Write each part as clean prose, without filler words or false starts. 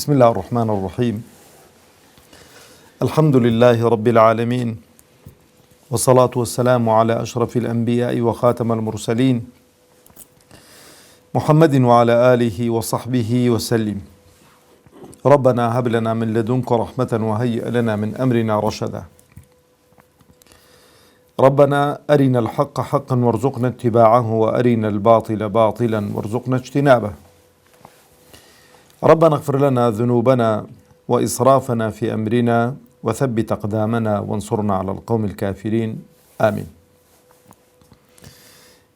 بسم الله الرحمن الرحيم. الحمد لله رب العالمين، والصلاة والسلام على أشرف الأنبياء وخاتم المرسلين محمد وعلى آله وصحبه وسلم. ربنا هب لنا من لدنك رحمة وهيئ لنا من أمرنا رشدا. ربنا أرنا الحق حقا وارزقنا اتباعه، وأرنا الباطل باطلا وارزقنا اجتنابه. ربنا اغفر لنا ذنوبنا وإسرافنا في أمرنا وثبت أقدامنا وانصرنا على القوم الكافرين آمين.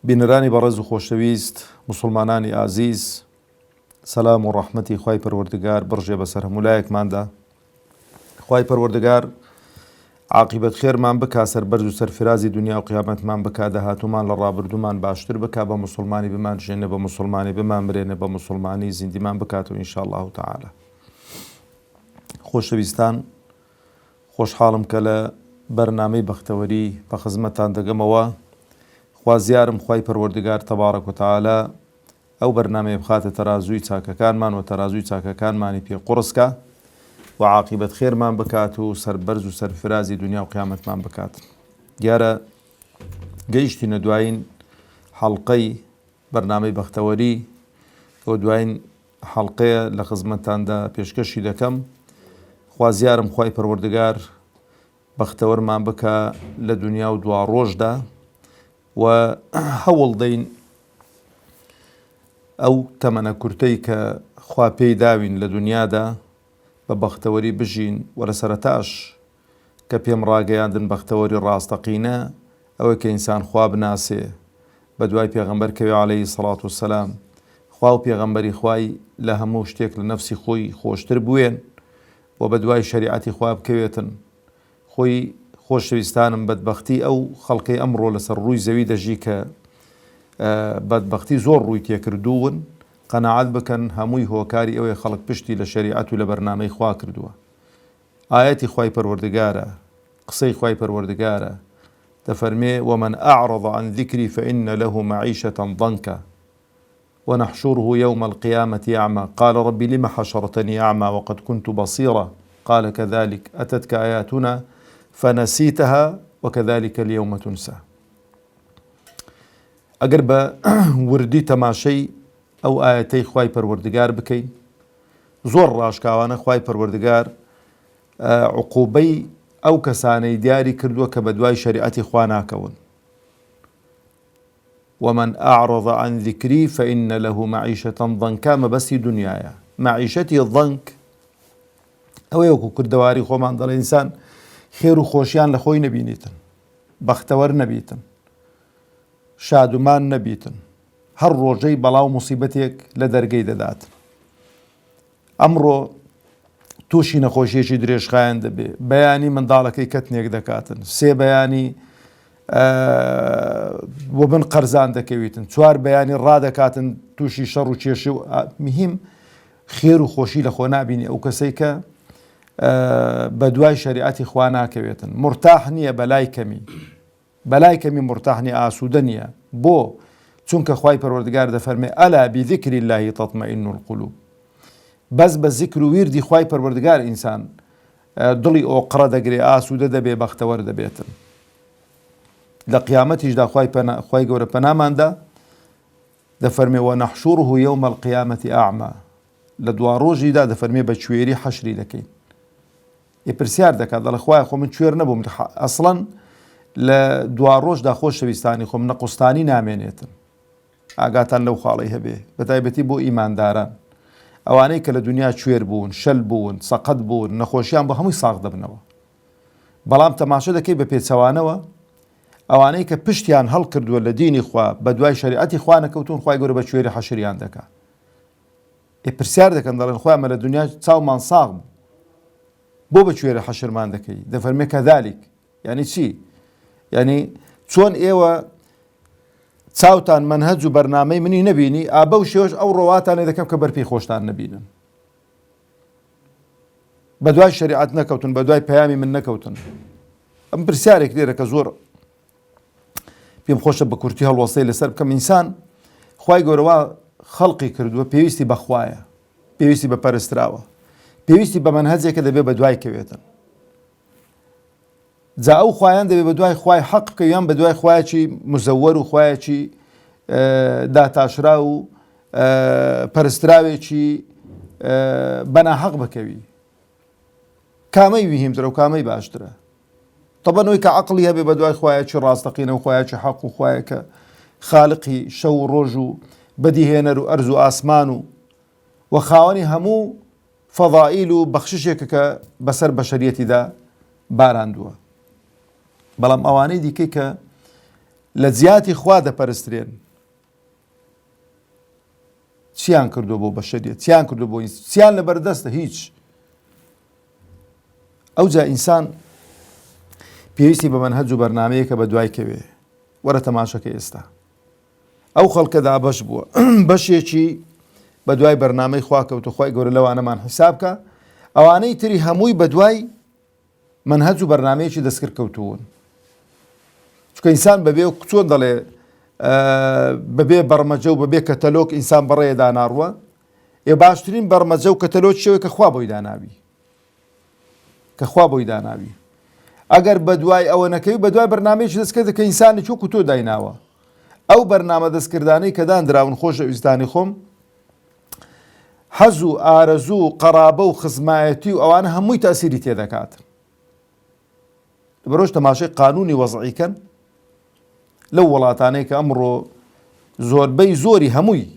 بینەرانی بەڕێز و خۆشەویست، مسلمانانی ئازیز، سەلام و ڕەحمەتی خوای پەروەردگار بڕژێ بەسەر هەمولایەکماندا. خوای پەروەردگار عاقبەت خێرمان بکا، سەربەرز و سەرفرازی دنیا و قیامەتمان بکا، داهاتومان لە ڕابردوومان باشتر بکا، بە مسلمانی بمان ژێنێ، بە مسلمانی بمان برێنێ، بە مسلمانی زیندیمان بکاتەوە ئینشاء الله تعالى. خۆشەویستان، خۆشحاڵم کە لە بەرنامەی بەختەوەری بە خزمەتتان دەگەمەوە. خوازیارم خوای پەروەردگار تەبارەک و تەعالە ئەو بەرنامەیە بخاتە تەرازووی چاکەکانمان و تەرازووی چاکەکانمانی پێ قورسکە و عاقبەت خێرمان بکات و سەربەرز و سەرفرازی دنیا و قیامەتمان بکات. دیارە گەیشتینە دوایین حەڵقەی بەرنامەی بەختەوەری، کە دوایین حەڵقەیە لە خزمەتتاندا پێشکەشی دەکەم. خوازیارم خوای پەروەردگار بەختەوەرمان بکە لە دنیا و دوا ڕۆژدا و هەوڵ دەین ئەو تەمەنە کورتەی کە خوا پێی داوین لە دنیادا بە بەختەوەری بژین، و لە سەرەتاش کە پێم ڕاگەیاندن بەختەوەری ڕاستەقینە ئەوە کە ئینسان خوا بناسێ، بە دوای پێغەمبەر کەوێ عەلەیهی سەڵات وسەلام، خوا و پێغەمبەری خوای لە هەموو شتێک لە نەفسی خۆی خۆشتر بوێن و بە دوای شەریعەتی خوا بکەوێتن. خۆی خۆشەویستانم بەدبەختی ئەو خەڵکەی ئەمڕۆ لەسەر ڕووی زەوی دەژی کە بەدبەختی زۆر ڕووی تێکردوون، قەناعەت بکەن هەمووی هۆکاری ئەوەی خەڵک پشتی لە شەریعەت و لە بەرنامەی خوا کردووە. ئایەتی خوای پەروەردگارە، قسەی خوای پەروەردگارە، دەفەرمێ ومن أعرض عن ذكري فإن له معيشة ضنكا ونحشره يوم القيامة أعمى قال رب لم حشرتني أعمى وقد كنت بصيرا قال كذلك أتتك آياتنا فنسيتها وكذلك اليوم تنسى. ئەگەر بە وردی تەماشەی ئەو ئاەتەی خوای پەروەردگار بکەین، زۆر ڕاشکاوانە خوای پەروەردگار عقوبەی ئەو کەسانەی دیاری کردووە کە بە دوای شەریعەتی خوا ناکەون. ومن أعرض عن ذكري فإن له معيشة ضنكا، مەبەستی دنیاە. معیشەتی ضنک ئەوەیە وەکو کردەواری خۆمان دەڵێ ئینسان خێر و خۆشیان لە خۆی نەبینیتن، بەختەوەر نەبیتن، شادومان نەبیتن، هەر ڕۆژەی بەڵاو موسیبەتێک لە دەرگەی دەداتن. ئەمڕۆ تووشی نەخۆشیێکی درێژخایەن دەبێ، بەیانی منداڵەکەی کەتنێک دەکاتن، سێ بەیانی بۆ بن قەرزان دەکەویتن، چوار بەیانی ڕادەکاتن تووشی شەڕ و کێشی و مهم خێر و خۆشی لە خۆ نابینی ئەو کەسەی کە بە دوای شەریعەتی خوا ناکەوێتن. مرتاح نییە، بەلای کەمی مرتاح نییە، ئاسوودە نییە. بۆ؟ چونکە خوای پەروەردگار دەفەرمێ ئەلا بذیکری الله تطمئن القلوب. بەس بە زیکر و ویردی خوای پەروەردگار ئینسان دڵی ئۆقرە دەگرێ، ئاسوودە دەبێ، بەختەوەر دەبێتن. لە قیامەتیشدا خوای گەورە پەناماندا دەفەرمێ وەنەحشوره یەومە القیامەتی ئەعما. لە دوا ڕۆژیدا دەفەرمێ بە کوێری حەشری دەکەین. پرسیار دەکات، دەڵێ خوایە خۆ من کوێر نەبووم. ئەسڵەن لە دوا ڕۆژدا خۆشەویستانی خۆم نەقوستانی نامێنێتن. ئاگاتان لەو خاڵی هەبێ، بەتایبەتی بۆ ئیمانداران، ئەوانەی کە لە دنیا کوێر بوون، شەل بوون، سەقەت بوون، نەخۆشیان بە هەمووی ساغ دەبنەوە. بەڵام تەماشە دەکەی بە پێچەوانەوە ئەوانەی کە پشتیان هەڵکردووە لە دینی خوا، بە دوای شەریعەتی خوا نەکەوتون، خوای گەورە بە کوێری حەشریان دەکات. پرسیار دەکەن، دەڵێن خوای ئەمە لە دنیا چاومان ساغ بوو، بۆ بە کوێرە حەشرمان دەکەی؟ دەفەرمێ کەذالک. یعنی چی؟ یعنی چۆن ئێوە چاوتان منهەج و بەرنامەی منی نەبینی، ئابە و شێوەش ئەو ڕۆواتانێ دەکەم کە بەرپی خۆشتان نەبینن، بە دوای شەریعەت نەکەوتن، بە دوای پەیامی من نەکەوتن. ئەم پرسیارێک لێرە کە زۆر پێم خۆشە بە کورتی هەڵوەستەی لەسەر بکەم. ئینسان خوای گەورەوە خەڵقی کردووە، پێویستی بەخوایە، پێویستی بە پەرستراوە. پێویستی بە مەنهەجێکە دەبێت بە دوای کەوێتن. جا ئەو خوایان دەبێت بە دوای خوای حەق بکەویان بە دوای خوایەکی مزەوەر و خوایەکی داتاشرا و پەرستراوێکی بەناحەق بکەوی. کامەی ویهیمترە و کامەی باشترە. طبعا ئەوەی کە عەقڵی هەبێ بە دوای خوایەکی ڕاستەقینە و خوایەکی حەق و خوایەکە خالقی شەو و ڕۆژ و بەدیهێنەر و ئەرز و ئاسمان و خاوەنی هەموو فەضائیل و بەخششێکە کە بەسەر بەشەریەتیدا باراندووە. بەڵام ئەوانەی دیکەی کە لە جیاتی خوا دەپەرسترێن چیان کردو بۆ بەشەریەت، چیان کردو بۆ چیان لەبەردەستە هیچ. ئەوجا ئینسان پێویستی بە مەنهەج و بەرنامەیەکە بە دوای کەوێ. وەرە تەماشەکە ئێستا ئەو خەڵکەدا بەش بووە بەشێکی بە دوای بەرنامەی خوا کەوتە خوای گەورە لەوانەمان حیساب کە ئەوانەی تری هەمووی بە دوای مەنهەج و بەرنامەیەکی دەستکرد کەوتوون. چونکە ئینسان بەبێ چۆن دەڵێ بەبێ بەرمەجە و بەبێ کەتەلۆک ئینسان بەڕێیە داناڕوە. باشترین بەرمەجە و کەتەلۆک شێوەیە کە خوا بۆی داناوی، کە خوا بۆی داناوی. ئەگەر بە دوای ئەوە نەکەوی بە دوای بەرنامەیەکی دەستکرد کە ئینسانی چۆکو تۆ دایناوە. ئەو بەرنامە دەستکردانەی کە دانراون خۆشەویستانی خۆم حەز و ئارەزوو و قەرابە و خزمایەتی و ئەوانە هەمووی تەسیری تێدەکات. بەڕۆژ تەماشای قانونی وەزعیکەن لەو وڵاتانەی کە ئەمڕۆ زۆربەی زۆری هەمووی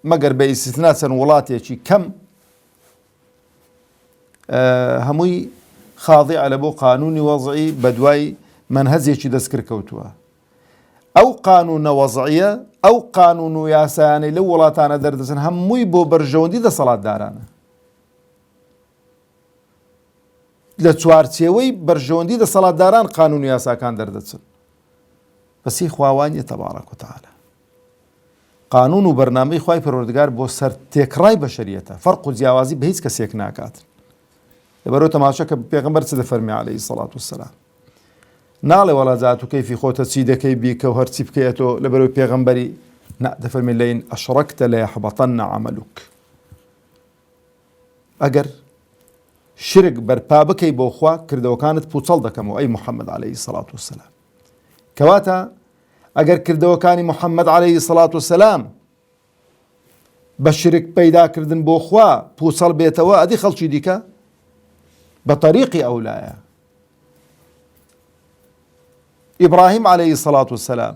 مەگەر بە ئیستیثنا چەند وڵاتێکی کەم هەمووی خاضیع لە بۆ قانونی وەزعی بە دوای مەنهەجێکی دەستکرد کەوتووە. ئەو قانونە وەزعیە، ئەو قانون و یاسایانەی لەو وڵاتانە دەردەچن هەمووی بۆ بەرژەوەندی دەسەڵاتدارانە. لە چوارچێوەی بەرژەوەندی دەسەڵاتداران قانون و یاساکان دەردەچن. بەسی خواوانیە تەبارەک و تەعالە. قانون و بەرنامەی خوای پەروەردگار بۆ سەر تێکڕای بەشەریەتە، فەرق و جیاوازی بە هیچ کەسێک ناکات. لەبەرەوە تەماشا کە پێغەمبەر چ دەفەرمێ عەلەیهی سەڵات وسەلام، ناڵێ وەڵا جات و کەیفی خۆتە چی دەکەی بیکە و هەرچی بکەیەتەوە. لەبەرەوەی پێغەمبەری دەفەرمێ لەئین ئەشڕەکتە لەیەحبەطەنە عەمەلوک، ئەگەر شرک بەرپا بکەی بۆ خوا کردەوەکانت پوچەڵ دەکەمەوە ئەی موحەممەد عەلەیهی سەڵات وسەلام. کەواتە ئەگەر کردەوەکانی موحەممەد عەلەیهی سەڵات وسەلام بە شرک پەیداکردن بۆ خوا پوچەڵ بێتەوە، ئەدی خەڵکی دیکە بە طەریقی ئەولایە. ئیبراهیم عەلەیهی سەڵات وسەلام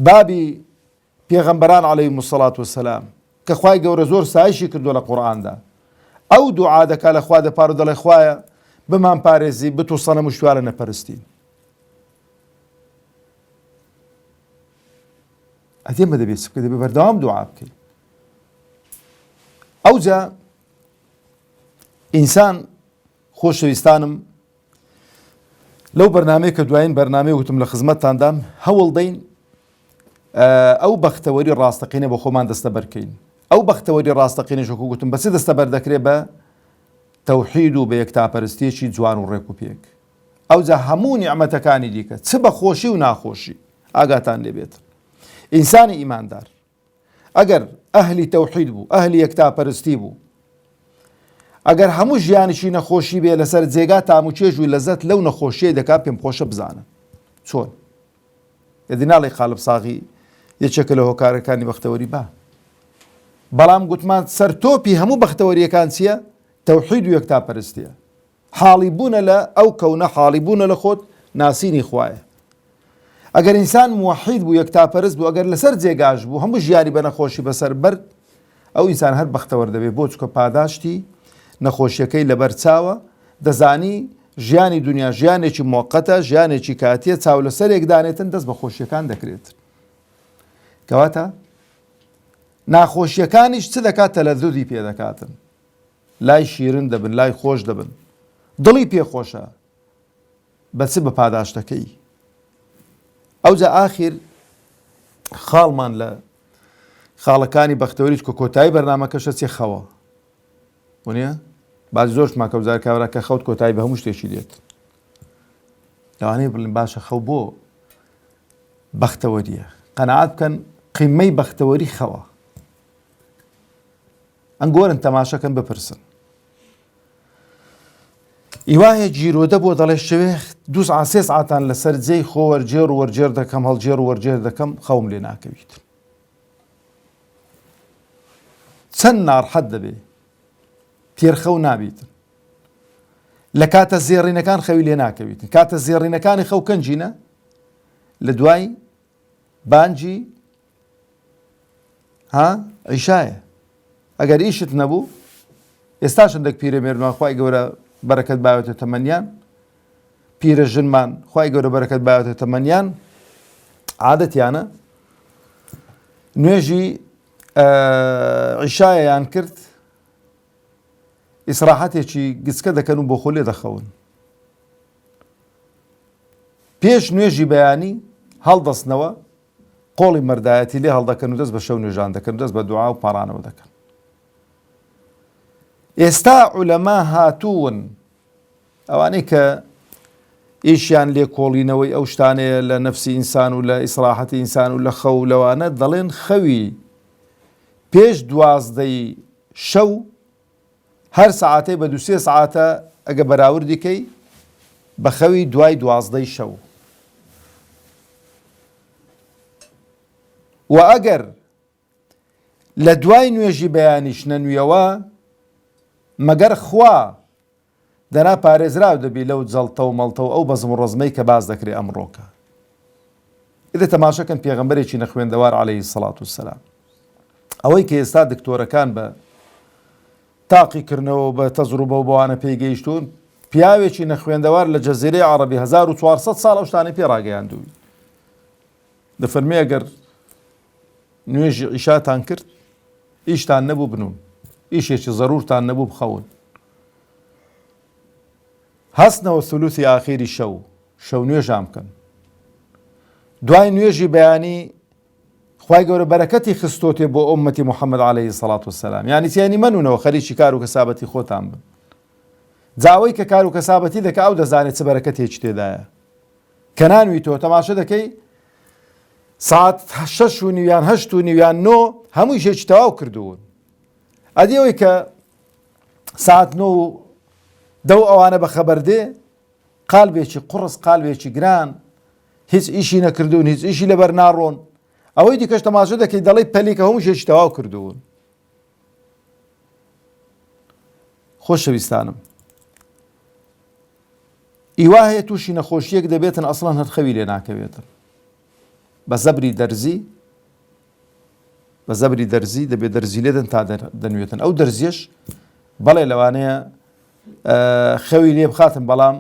بابی پێغەمبەران عەلەیهیمو السەڵات وسەلام کە خوای گەورە زۆر سایشی کردووە لە قورئاندا، ئەو دوعا دەکا لە خوا دەپار و دەڵێ خوایە بمان پارێزی بتو سەنەم و شوارە نەپەرستین. ئەدێمە دەبێت بکە دەبێت بەردەوام دوعا بکەی. ئەوجا ئینسان خۆشەویستانم لەو بەرنامەیە کە دوایین بەرنامەی وتم لە خزمەتتاندام هەوڵ دەین ئەو بەختەوەری ڕاستەقینە بۆ خۆمان دەستەبەرکەین. ئەو بەختەوەری ڕاستەقینەش وەکو گوتم بەچی دەستەبەر دەکرێت بە تەوحید و بە یەکتاپەرستیەکی جوان و ڕێک و پێک. ئەوجا هەموو نیعمەتەکانی دیکە چ بە خۆشی و ناخۆشی ئاگاتان لێبێت. ئینسانی ئیماندار ئەگەر ئەهلی تەوحید بوو، ئەهلی یەکتاپەرستی بوو، ئەگەر هەموو ژیانیشی نەخۆشی بێ لەسەر جێگا تاموچێژ و لەزەت لەو نەخۆشیە دەکا پێم خۆشە بزانن چۆن. ئەدی ناڵێ قالب ساغی یەکێکە لە هۆکارەکانی بەختەوەری با. بەڵام گوتمان سەر تۆپی هەموو بەختەوەریەکان چییە؟ تەوحید و یەکتاپەرستیە. حاڵی بوونە لە ئەو کەونە، حاڵی بوونە لە خۆت ناسینی خوایە. ئەگەر ئینسان موحید بوو، یەکتاپەرست بوو، ئەگەر لەسەر جێگاش بوو هەموو ژیانی بە نەخۆشی بەسەر بەرد، ئەو ئینسان هەر بەختەوەر دەبێت. بۆ چکە پاداشتی نەخۆشیەکەی لەبەر چاوە، دەزانی ژیانی دنیا ژیانێکی موقەتە، ژیانێکی کاتیە، چاو لەسەرێک دانێتن دەست بە خۆشیەکان دەکرێت. کەواتە ناخۆشیەکانیش چ دەکات؟ تەلەذذی پێ دەکاتن، لای شیرن دەبن، لای خۆش دەبن، دڵی پێخۆشە بەچ بە پاداشتەکەی. ئەوجا ئاخیر خاڵمان لە خاڵەکانی بەختەوەریت کە کۆتایی بەرنامەکەشە چێ خەوە وانە باز زۆرش ماکەوزار کاورا کە خەوت کۆتایی بە هەموو شتێکی دێت. لەوانەیە بڵین باشە خەو بۆ بەختەوەریە، قەنەعات بکەن قیمەی بەختەوەری خەوە. ئەنگۆرن تەماشەکەن بپرسن ئیوایە جیرۆدە بۆ دەڵێ شەوێ 2 ساعت 3 ساعتان لەسەر جێی خۆ وەرجێر و وەرجێر دەکەم هەڵجێر و وەرجێر دەکەم خەوم لێ ناکەویت چەند ناڕەحەت دەبێ تێرخەو نابیتن لە کاتە زێڕینەکان خەوی لێ ناکەویتن کاتە زێڕینەکانی خەو کەنجینە لە دوای بانجی عیشایە ئەگەر ئیشت نەبوو ئێستاش هەندێک پیرەمێردمان خوای گەورە بەرەکەت باوێتە تەمەنیان پیرە ژنمان خوای گەورە بەرەکەت باوێتە تەمەنیان عادەتیانە نوێژی عیشایەیان کرد ئیسراحەتێکی گچکە دەکەن و بۆ خۆ لێ دەخەون پێش نوێژی بەیانی هەڵدەستنەوە قۆڵی مەردایەتی لێ هەڵدەکەن و دەست بە شەو نوێژان دەکەن دەست بە دوعا و پاڕانەوە دەکەن ئێستا عولەما هاتوون ئەوانەی کە ئیشیان لێ کۆڵینەوەی ئەو شتانەیە لە نەفسی ئینسان و لە ئیسراحەتی ئینسان و لە خەو لەوانە دەڵێن خەوی پێش 12 شەو هەر سەعاتەی بە 2-3 ساعتە ئەگە بەراوردیکەی بە خەوی دوای 12 شەو و ئەگەر لە دوای نوێژی بەیانیش نەنوویەوە مەگەر خوا دەنا پارێزراو دەبی لەو جەڵتە و مەڵتە و ئەو بەزم و ڕۆزمەی کە باز دەکرێت ئەمڕۆکە ئێدە تەماشەکەن پێغەمبەرێکی نەخوێندەوار عەلەیهی سەڵات وسەلام ئەوەی کە ئێستا دکتۆرەکان بە تاقیکردنەوە بە تەجروبە و بەوانە پێیگەیشتون پیاوێکی نەخوێندەوار لە جەزیرەی عەرەبی 1400 ساڵ ئەو شتانەی پێڕاگەیاندووی دەفەرمێ ئەگەر نوێژی عیشاتان کرد ئیشتان نەبوو بنوون ئیشێکی زەرورتان نەبوو بخەون هەستنەوە سولوسی ئاخیری شەو نوێژام بکەن دوای نوێژی بەیانی خوای گەورە بەرەکەتی خستۆتێ بۆ ئومەتی محەممەد عەلەیهی سەڵات وسەلام یعنی تیانی منونەوە خەریکی کار و کەسابەتی خۆتان بن جاوەی کە کار و کەسابەتی دەکە ئەو دەزانێت چ بەرەکەتێکی تێدایە کە نانویتەوە تەماشە دەکەی ساعت 6 و نیویان 8 و نیویان 9 هەمووی شێکی تەواو کردوون ئەدیەوەی کە ساعت 9 و 10 ئەوانە بە خەبەردێ قالبێکی قڕس قالبێکی گران هیچ ئیشی نەکردوون هیچ ئیشی لەبەر ناڕۆن ئەوەی دیکەش تەماشە دەکەی دەڵێی پەلیکە هەموو شێکی تەواو کردوون خۆشەویستانم ئیوا هەیە تووشی نەخۆشیەک دەبێتن ئەسڵەن هەر خەوی لێ ناکەوێتن بە زەبری دەرزی دەبێت دەرزی لێدەن تا دەنوێتن ئەو دەرزیەش بەڵێ لەوانەیە خەوی لێ بخاتن بەڵام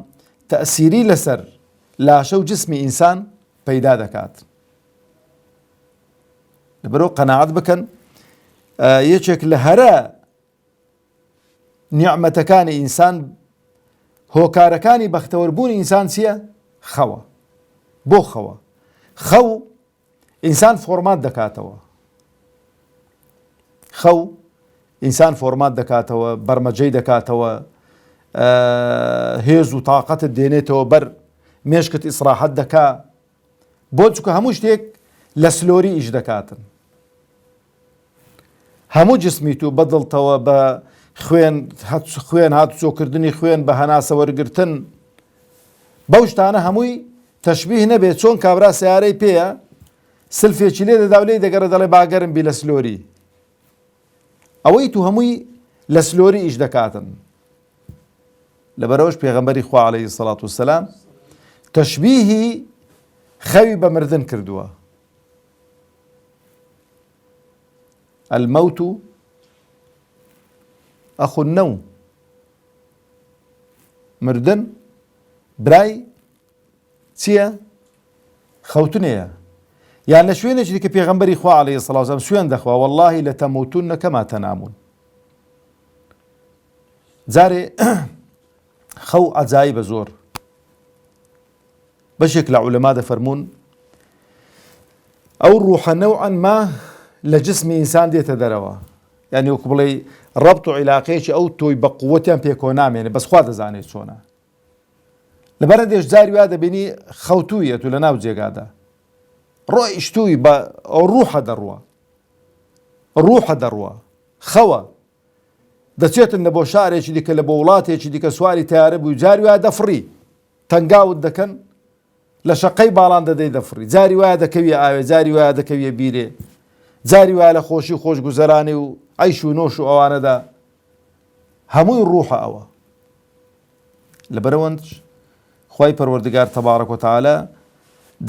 تەئسیری لەسەر لاشە و جسمی ئینسان پەیدا دەکات لەبەرەوە قەناعەت بکەن یەکێک لە هەرە نیعمەتەکانی ئینسان هۆکارەکانی بەختەوەربوونی ئینسان چییە؟ خەوە بۆ خەو ئینسان فۆرمات دەکاتەوە بەرمەجەی دەکاتەوە هێز و تااقەتت دێنێتەوە بەر مێشکت ئیسراحەت دەکا بۆ چکە هەموو شتێک لە سلۆری ئیش دەکاتن هەموو جسمیت و بەدڵتەوە بە خوێن هاتوچۆکردنی خوێن بە هەناسە وەرگرتن بەو شتانە هەمووی تەشبیه نەبێت چۆن کابرا سیارەی پێیە سلفێکی لێ دەدا و لێی دەگەڕێ دەڵێ باگەرم بی لە سلۆری ئەوەی تو هەمووی لە سلۆری ئیش دەکاتن لەبەرەوەش پێغەمبەری خوا عەلەیهی سەڵات وسەلام تەشبیهی خەوی بە مردن کردووە المەوت ئەخو النەوم مردن برای چییە؟ خەوتنەیە یان لە شوێنێکی دیکە پێغەمبەری خوا عەلەیهی سەڵات وسەلام سوێن دەخوا وەڵڵاهی لەتەموتن کەما تەنامون جارێ خەو عەجایبە زۆر بەشێک لە عولەما دەفەرمون ئەو ڕوحە نەوعەن ما لە جسمی ئینسان دێتە دەرەوە یعنی وەکو بڵێ ڕەبط و عیلاقەیەکی ئەو تۆی بە قووەتیان پێکۆ نامێنێ بەس خوا دەزانێت چۆنە لەبەرە دێش جاری وا دەبینی خەوتوویەت و لە ناو جێگادا ڕۆیشتووی بە ئەو ڕوحە دەڕوە خەوە دەچێتن لە بۆ شارێکی دیکە لە بۆ وڵاتێکی دیکە سواری تیارە بووی جاری وایە دەفڕی تەنگاوت دەکەن لە شەقەی باڵان دەدەی دەفڕی جاری وایە دەکەویە ئاوێ جاری وایە دەکەویە بیرێ جاری وایە لە خۆشی خۆشگوزەرانی و عەیش و نۆش و ئەوانەدا هەمووی ڕوحە ئەوە لەبەرەوەندش خوای پەروەردگار تەبارەک و تەعالە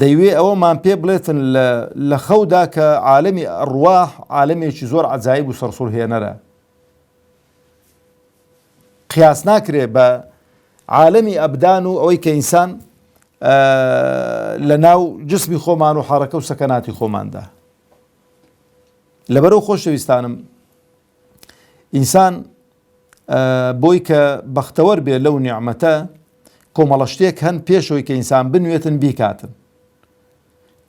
دەیوێ ئەوەمان پێ بڵێتن لە خەودا کە عالەمی ئەڕواح عالەمێکی زۆر عەجایب و سەرسوڕهێنەرە قیاس ناکرێ بە عالەمی ئەبدان و ئەوەی کە ئینسان لە ناو جسمی خۆمان و حەرەکە و سەکەناتی خۆماندا لەبەرەو خۆشەویستانم ئینسان بۆی کە بەختەوەر بێ لەو نیعمەتە کۆمەڵە شتێک هەن پێشەوەی کە ئینسان بنوێتن بیکاتن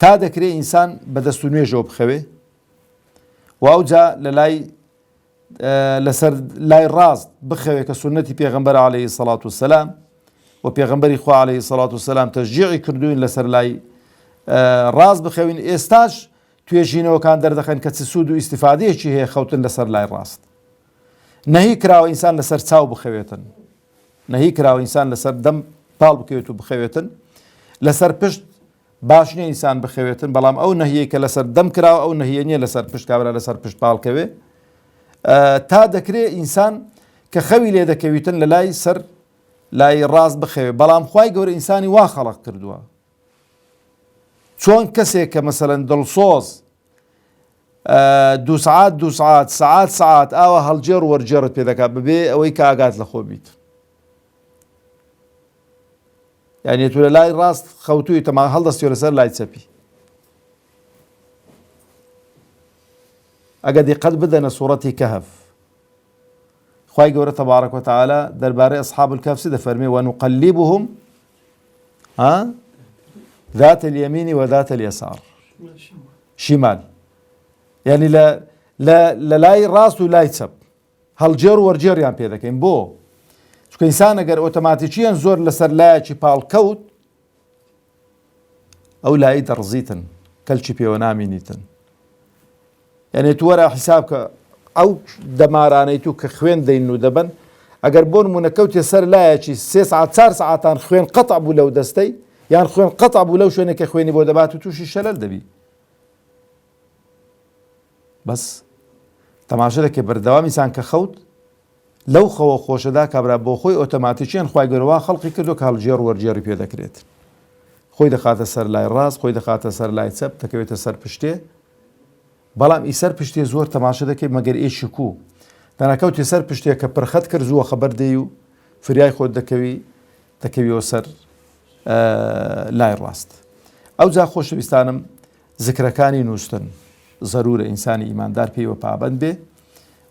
تا دەکرێت ئینسان بەدەست و نوێژەوە بخەوێ و ئەوجا لەسەر لای ڕاست بخەوێ کە سونەتی پێغەمبەر عەلەیهی سەڵات وسەلام و پێغەمبەری خوا عەلەیهی سەڵات وسەلام تەشجیعی کردوین لەسەر لای ڕاست بخەوین ئێستاش توێژینەوەکان دەردەخەن کە چ سوود و ئیستیفادەیەکی هەیە خەوتن لەسەر لای ڕاست نەهی کراوە ئینسان لەسەر چاو بخەوێتن نەهی کراوە ئینسان لەسەر دەم پاڵ بکەوێت و بخەوێتن لەسەر پشت باش نییە ئینسان بخەوێتن بەڵام ئەو نەهیەی کە لەسەر دەم کراوە ئەو نەهیە نییە لەسەر پشت کابرا لەسەر پشت پاڵکەوێ تا دەکرێت ئینسان کە خەوی لێ دەکەویتن لە لای سەر لای ڕاست بخەوێ بەڵام خوای گەورە ئینسانی وا خەڵق کردووە چۆن کەسێک کە مەسەلەن دڵسۆز دو سعات ئاوا هەڵجێر و وەرجێڕت پێ دەکات ببێ ئەوەی کە ئاگات لە خۆ بیت یعنی تو لە لای ڕاست خەوتووی تەمان هەڵدەستیۆ لەسەر لای چەپی ئەگە دیقەت بدەنە سوورەتی کەهف خوای گەورە تەبارەک و تەعالە دەربارەی ئەصحاب الکەهف دەفەرمێ وەنوقەلیبهم ذات اليمين وذات اليسار شمال يعني لا لاي راس و لای چەپ هەڵجێر و وەرجێڕیان پێ دەکەین بۆ چونکە ئینسان ئەگەر ئۆتۆماتیکیان زۆر لەسەر لایەکی پاڵکەوت ئەو لایی دەڕزیتن کەلکی پێوە نامینیتن یعنی تو وەرە حیساب کە ئەو دەمارانەی تو کە خوێن دەین و دەبن ئەگەر بۆ نمونە کەوتێ سەر لایەکی 3 ساعت 4 ساعتان خوێن قەتع بوو لەو دەستەی یان خوێن قەتع بوو لەو شوێنێک کە خوێنی بۆ دەبات و تووشی شەلەل دەبی بەس تەماشا دەکەی بەردەوام ئینسان کە خەوت لەو خەوە خۆشەدا کابرا بۆ خۆی ئۆتۆماتیکیان خوای گەورە خەڵقی کردو کە هەڵجێر و وەرجێڕی پێ دەکرێت خۆی دەخاتە سەر لای ڕاست خۆی دەخاتە سەر لای چەپ دەکەوێتە سەر پشتێ بەڵام ئیسەر پشتێ زۆر تەماشا دەکەی مەگەر ئێشی کوو دەناکەوتی سەر پشتێک کە پرخەت کرد زووە خەبەر دەی و فریای خۆت دەکەویەوە سەر لای ڕاست ئەوجا خۆشەویستانم زکرەکانی نووسن ضرورە ئینسانی ئیماندار پێیوە پابەند بێ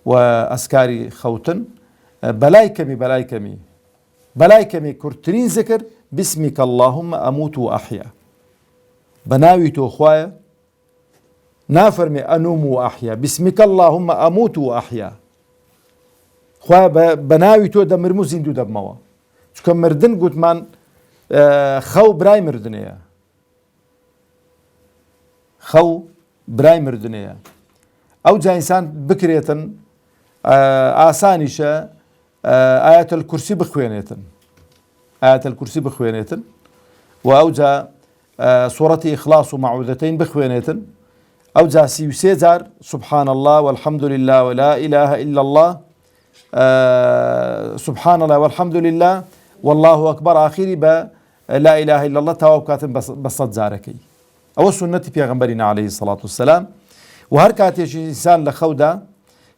و ئەسکاری خەوتن بەلای کەمی کورتترین زکر بسمیکە اللهم ئەموت و ئەحیا بەناوی تۆ خوایە نافەرمێ ئەنوم و ئەحیا بسمیکە اللهم ئەموت و ئەحیا خوایە بەناوی تۆ دەمرم و زیندوو دەبمەوە چونکە مردن گوتمان خەو برای مردنەیە برای مردنەیە ئەو جا ئینسان بکرێتن ئاسانیشە ئایەتەل کورسی بخوێنێتن و ئەو جا سوورەتی ئیخلاس و مەعوودەتەین بخوێنێتن ئەو جا 33 جار سبحان الله والحمد لله ولا إله إلا الله سبحان الله والحمد لله والله أكبر آخری بە لا إله إلا الله تەواو بکاتن بە 100 جارەکەی ئەوە سنەتی پێغەمبەرینە عەلەیهی سەڵات وسەلام و هەر کاتێکی ئینسان لە خەودا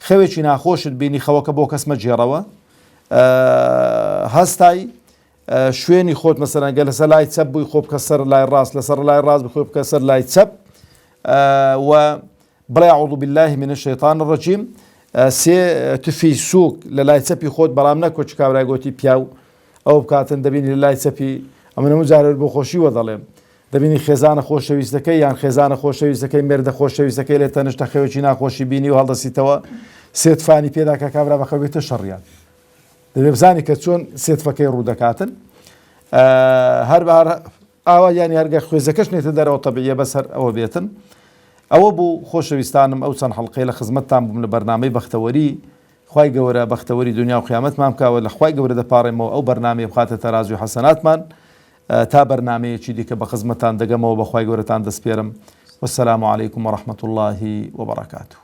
خەوێکی ناخۆشت بینی خەوەکە بۆ کەس مەجێڕەوە هەستای شوێنی خۆت مەسەلەن گە لەسەر لای چەپ بووی خۆ بکە سەر لای ڕاست لەسەر لای ڕاست بخۆ بکە سەر لای چەپ و بڵێ ئەعوذ بالله من الشەیطان الرەجیم سێ تفی سووک لە لای چەپی خۆت بەڵام نەکۆ چ کابرای گوتی پیاو ئەو بکاتن دەبینی لە لای چەپی ئەمە هەموو جارێت بۆ خۆشیوە دەڵێم دەبینی خێزانە خۆشەویستەکەی یان خێزانە خۆشەویستەکەی مێردە خۆشەویستەکەی لێ تەنیشتە خەوێکی ناخۆشی بینی و هەڵدەسیتەوە سێتفانی پێدا کە کابرا بە خەوێتە شەڕیان دەبێ بزانی کە چۆن سێتفەکەی ڕوو دەکاتن هەر ئاوا ینی هەرگە خوێزەکەش نێتە دەرەوە تەبیعیە بەسەر ئەوە بێتن ئەوە بوو خۆشەویستانم ئەو چەند هەڵقەی لە خزمەتتان بووم لە بەرنامەی بەختەوەری خوای گەورە بەختەوەری دنیا و قیامەتمان بکەوە لە خوای گەورە دەپاڕێمەوە ئەو بەرنامەیە بخاتە تەراز و حەسەناتمان تا بەرنامەیەکی دیکە بە خزمەتان دەگەمەوە بە خوای گەورەتان دەسپێرم. والسلام عليكم ورحمة الله وبركاته.